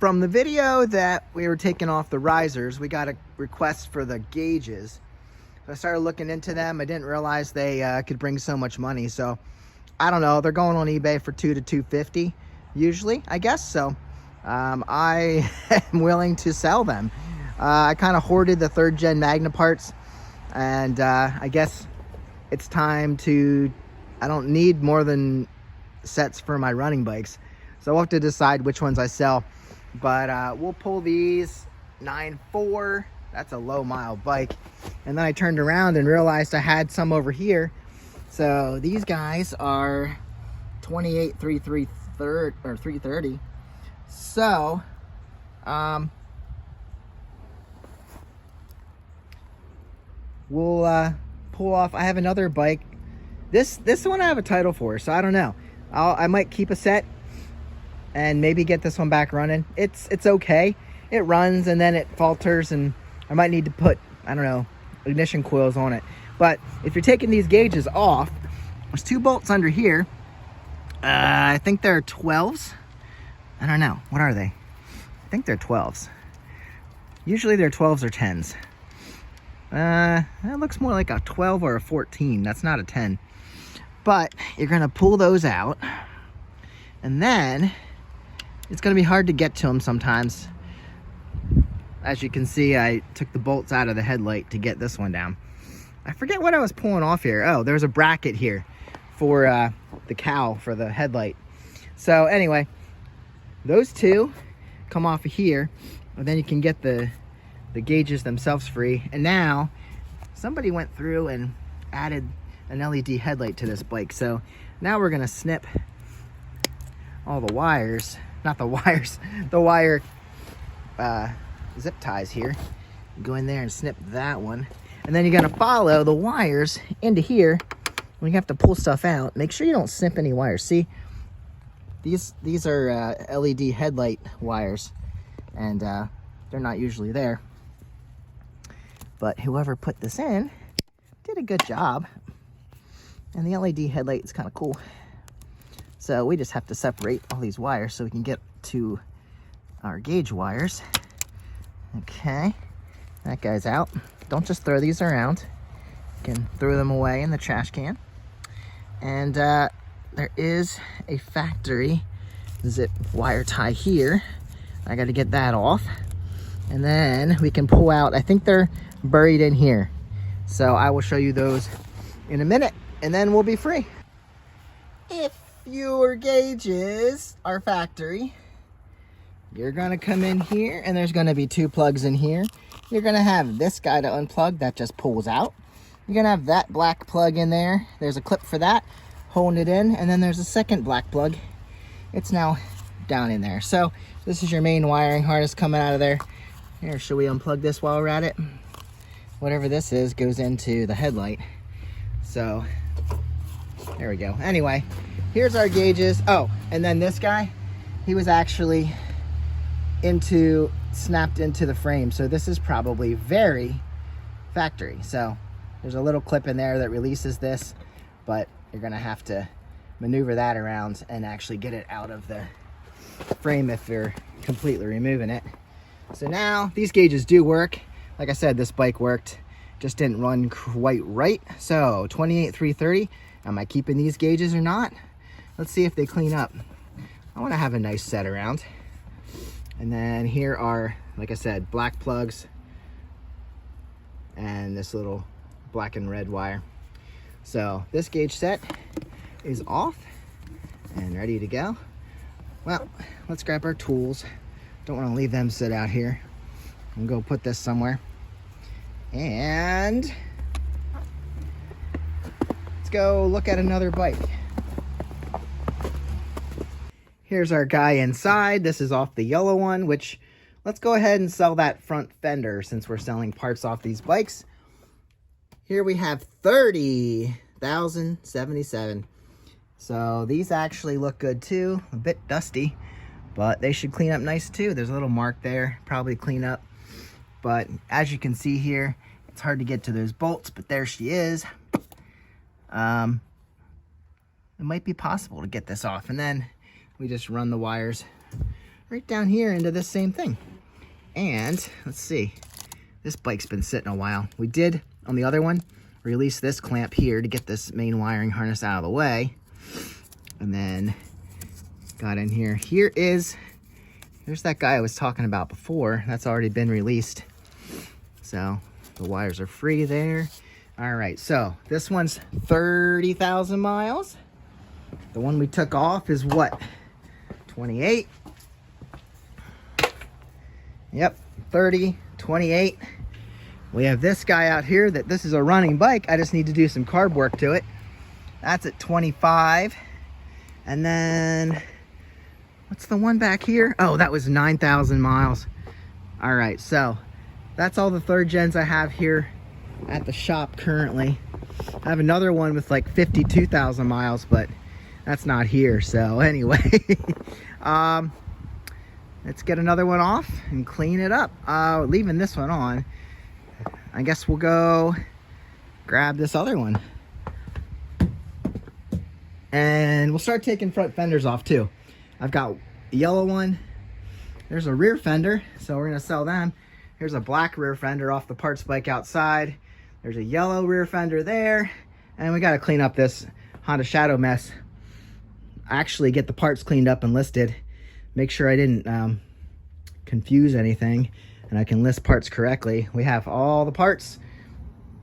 from the video that we were taking off the risers, we got a request for the gauges. So I started looking into them. I didn't realize they could bring so much money. So I don't know. They're going on eBay for $200 to $250 usually, I guess. So I am willing to sell them. I kind of hoarded the 3rd gen Magna parts, and I guess it's time to, I don't need more than sets for my running bikes. So we'll have to decide which ones I sell. But we'll pull these 9.4. That's a low mile bike. And then I turned around and realized I had some over here. So these guys are 28 330. So we'll pull off. I have another bike. This one I have a title for, so I don't know. I might keep a set and maybe get this one back running. It's okay. It runs and then it falters, and I might need to put, I don't know, ignition coils on it. But if you're taking these gauges off, there's 2 bolts under here. I think they're 12s. I don't know. What are they? I think they're 12s. Usually they're 12s or 10s. That looks more like a 12 or a 14. That's not a 10. But you're going to pull those out, and then it's going to be hard to get to them sometimes. As you can see, I took the bolts out of the headlight to get this one down. I forget what I was pulling off here. Oh, there's a bracket here for the cowl for the headlight. So anyway, those 2 come off of here, and then you can get the gauges themselves free. And now somebody went through and added an LED headlight to this bike. So now we're gonna snip all the wires, not the wires, the wire zip ties here. Go in there and snip that one, and then you're gonna follow the wires into here. When you have to pull stuff out, make sure you don't snip any wires. See, these are LED headlight wires, and they're not usually there, but whoever put this in did a good job. And the LED headlight is kind of cool. So we just have to separate all these wires so we can get to our gauge wires. Okay, that guy's out. Don't just throw these around. You can throw them away in the trash can. And there is a factory zip wire tie here. I got to get that off. And then we can pull out, I think they're buried in here. So I will show you those in a minute, and then we'll be free. If your gauges are factory, you're gonna come in here, and there's gonna be 2 plugs in here. You're gonna have this guy to unplug, that just pulls out. You're gonna have that black plug in there. There's a clip for that, holding it in, and then there's a second black plug. It's now down in there. So this is your main wiring harness coming out of there. Here, should we unplug this while we're at it? Whatever this is goes into the headlight. So there we go. Anyway, here's our gauges. Oh, and then this guy, he was actually snapped into the frame. So this is probably very factory. So there's a little clip in there that releases this, but you're gonna have to maneuver that around and actually get it out of the frame if you're completely removing it. So now these gauges do work. Like I said, this bike worked, just didn't run quite right. So 28 330, am I keeping these gauges or not? Let's see if they clean up. I want to have a nice set around. And then here are, like I said, black plugs and this little black and red wire. So this gauge set is off and ready to go. Well, let's grab our tools. Don't want to leave them sit out here. I'm gonna go put this somewhere. And let's go look at another bike. Here's our guy inside. This is off the yellow one, which let's go ahead and sell that front fender since we're selling parts off these bikes. Here we have 30,077. So these actually look good too. A bit dusty, but they should clean up nice too. There's a little mark there, probably clean up. But as you can see here, it's hard to get to those bolts, but there she is. It might be possible to get this off, and then we just run the wires right down here into this same thing. And let's see, this bike's been sitting a while. We did, on the other one, release this clamp here to get this main wiring harness out of the way. And then got in here. There's that guy I was talking about before. That's already been released. So the wires are free there. All right, so this one's 30,000 miles. The one we took off is what? 28. Yep, 30, 28. We have this guy out here that this is a running bike. I just need to do some carb work to it. That's at 25. And then, what's the one back here? Oh, that was 9,000 miles. All right, so that's all the third gens I have here at the shop currently. I have another one with like 52,000 miles, but that's not here. So anyway, let's get another one off and clean it up. Leaving this one on. I guess we'll go grab this other one. And we'll start taking front fenders off too. I've got a yellow one. There's a rear fender, so we're gonna sell them. Here's a black rear fender off the parts bike outside. There's a yellow rear fender there. And we gotta clean up this Honda Shadow mess. Actually get the parts cleaned up and listed. Make sure I didn't confuse anything, and I can list parts correctly. We have all the parts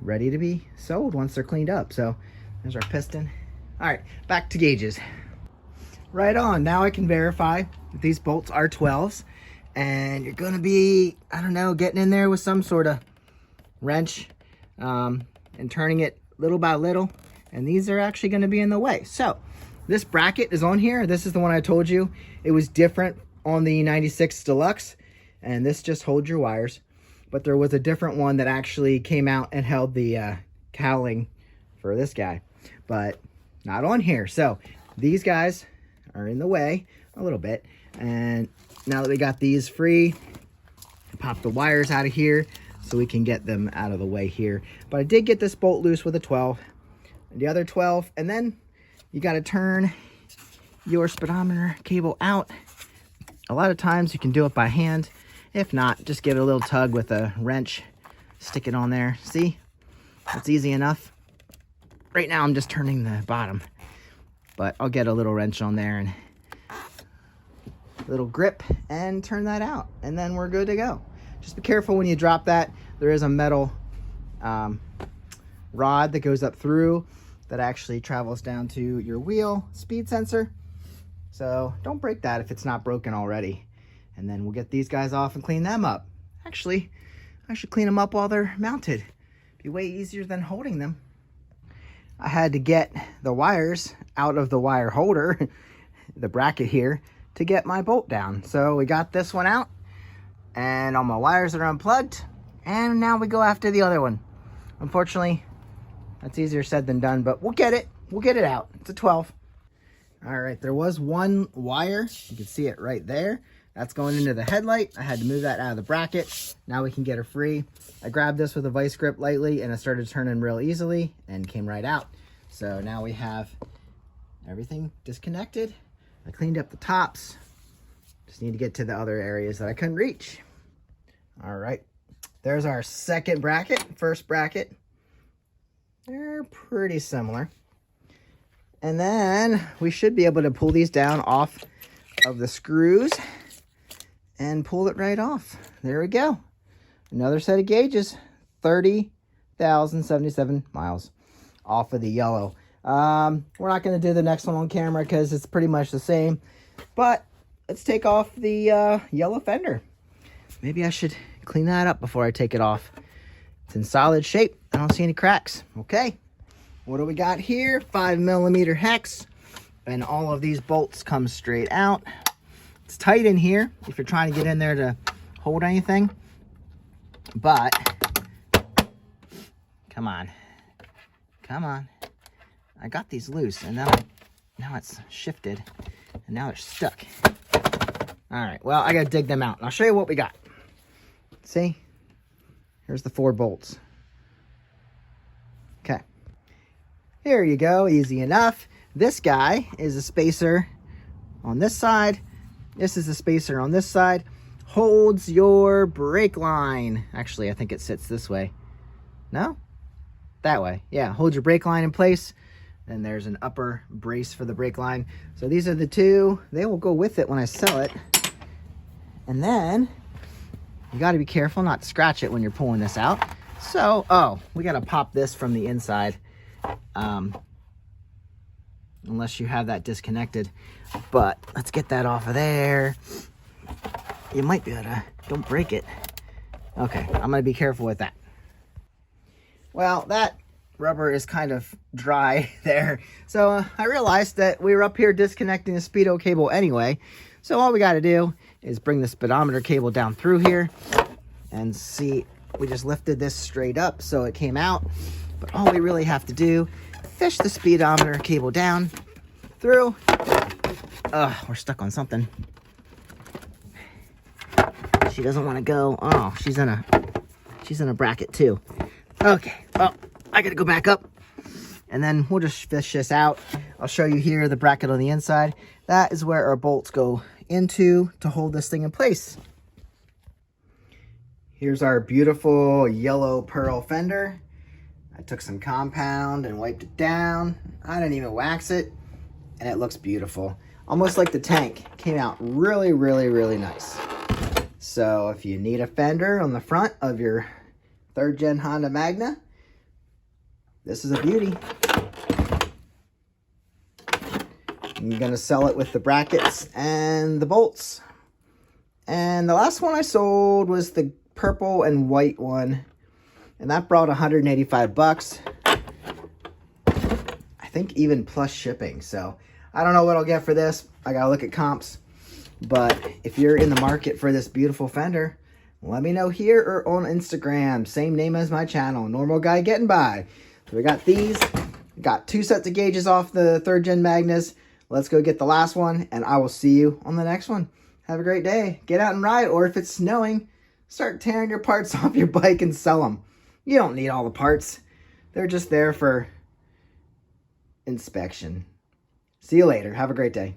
ready to be sold once they're cleaned up. So there's our piston. All right, back to gauges. Right on, now I can verify that these bolts are 12s, and you're gonna be, I don't know, getting in there with some sort of wrench and turning it little by little, and these are actually gonna be in the way. So this bracket is on here. This is the one I told you. It was different on the 96 Deluxe, and this just holds your wires. But there was a different one that actually came out and held the cowling for this guy, but not on here. So these guys are in the way a little bit. And now that we got these free, pop the wires out of here so we can get them out of the way here. But I did get this bolt loose with a 12, and the other 12, and then you got to turn your speedometer cable out. A lot of times you can do it by hand. If not, just give it a little tug with a wrench. Stick it on there. See? It's easy enough. Right now I'm just turning the bottom, but I'll get a little wrench on there and a little grip and turn that out, and then we're good to go. Just be careful when you drop that. There is a metal rod that goes up through that actually travels down to your wheel speed sensor. So don't break that if it's not broken already. And then we'll get these guys off and clean them up. Actually, I should clean them up while they're mounted. Be way easier than holding them. I had to get the wires out of the wire holder, the bracket here, to get my bolt down. So we got this one out, and all my wires are unplugged, and now we go after the other one. Unfortunately, that's easier said than done, but we'll get it. We'll get it out. It's a 12. All right, there was one wire. You can see it right there. That's going into the headlight. I had to move that out of the bracket. Now we can get her free. I grabbed this with a vice grip lightly, and it started turning real easily and came right out. So now we have everything disconnected. I cleaned up the tops. Just need to get to the other areas that I couldn't reach. All right, there's our second bracket, first bracket. They're pretty similar. And then we should be able to pull these down off of the screws and pull it right off. There we go. Another set of gauges, 30,077 miles off of the yellow. We're not going to do the next one on camera because it's pretty much the same, but let's take off the yellow fender. Maybe I should clean that up before I take it off. It's in solid shape. I don't see any cracks. Okay, what do we got here? 5mm hex, and all of these bolts come straight out. It's tight in here if you're trying to get in there to hold anything, but come on, I got these loose, and now it's shifted, and now they're stuck. All right, well, I gotta dig them out, and I'll show you what we got. See, here's the 4 bolts. Okay, here you go, easy enough. This guy is a spacer on this side This is the spacer on this side. Holds your brake line. Actually, I think it sits this way. No? That way. Yeah, hold your brake line in place. And there's an upper brace for the brake line. So these are the two. They will go with it when I sell it. And then you got to be careful not to scratch it when you're pulling this out. So, oh, we got to pop this from the inside. Unless you have that disconnected. But let's get that off of there. You might be able to, don't break it. Okay, I'm going to be careful with that. Well, that rubber is kind of dry there. So I realized that we were up here disconnecting the speedo cable anyway. So all we got to do is bring the speedometer cable down through here and see, we just lifted this straight up so it came out. But all we really have to do, fish the speedometer cable down through. We're stuck on something. She doesn't want to go. Oh, she's in a bracket too. Okay, well, I gotta go back up and then we'll just fish this out. I'll show you here the bracket on the inside. That is where our bolts go into to hold this thing in place. Here's our beautiful yellow pearl fender. I took some compound and wiped it down. I didn't even wax it, and it looks beautiful. Almost like the tank. Came out really, really, really nice. So if you need a fender on the front of your 3rd gen Honda Magna, this is a beauty. I'm gonna sell it with the brackets and the bolts. And the last one I sold was the purple and white one, and that brought 185 bucks. I think even plus shipping. So I don't know what I'll get for this. I gotta look at comps. But if you're in the market for this beautiful fender, let me know here or on Instagram. Same name as my channel, Normal Guy Getting By. So we got these. Got 2 sets of gauges off the 3rd gen Magnas. Let's go get the last one, and I will see you on the next one. Have a great day. Get out and ride, or if it's snowing, start tearing your parts off your bike and sell them. You don't need all the parts. They're just there for inspection. See you later. Have a great day.